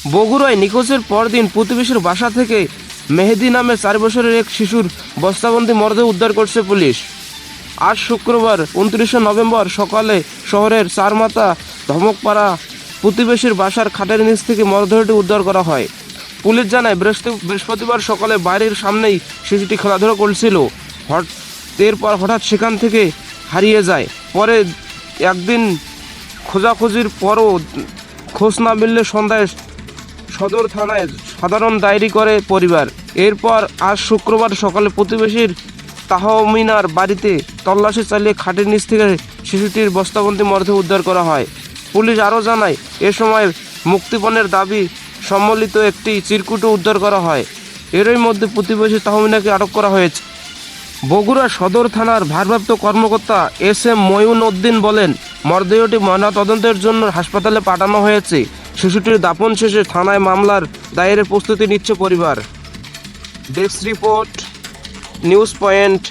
বগুড়ায় নিখোঁজের পরদিন প্রতিবেশীর বাসা থেকে মেহেদি নামে 4 বছরের এক শিশুর বস্তাবন্দি মরদেহ উদ্ধার করছে পুলিশ। আজ শুক্রবার 29 নভেম্বর সকালে শহরের চারমাথা ধমকপাড়া প্রতিবেশীর বাসার খাটের নিচ থেকে মরদেহটি উদ্ধার করা হয়। পুলিশ জানায় বৃহস্পতিবার সকালে বাড়ির সামনেই শিশুটি খেলাধুলা করছিল। এরপর হঠাৎ সেখান থেকে হারিয়ে যায়। পরে একদিন খোঁজাখুঁজির পরও খোঁজ না মিললে সন্ধ্যায় সদর থানায় সাধারণ ডায়েরি করে পরিবার। এরপর আজ শুক্রবার সকালে প্রতিবেশীর তাহমিনার বাড়িতে তল্লাশি চালিয়ে খাটের নিচ থেকে শিশুটির বস্তাবন্দি মরদেহ উদ্ধার করা হয়। পুলিশ আরও জানায়, এ সময় মুক্তিপণের দাবি সম্বলিত একটি চিরকুটও উদ্ধার করা হয়। এরই মধ্যে প্রতিবেশী তাহমিনাকে আটক করা হয়েছে। বগুড়া সদর থানার ভারপ্রাপ্ত কর্মকর্তা এস.এম. মঈন উদ্দিন বলেন, মরদেহটি ময়নাতদন্তের জন্য হাসপাতালে পাঠানো হয়েছে। শিশুটির দাফন শেষে থানায় মামলার দায়েরের প্রস্তুতি নিচ্ছে পরিবার। Desk report, news point.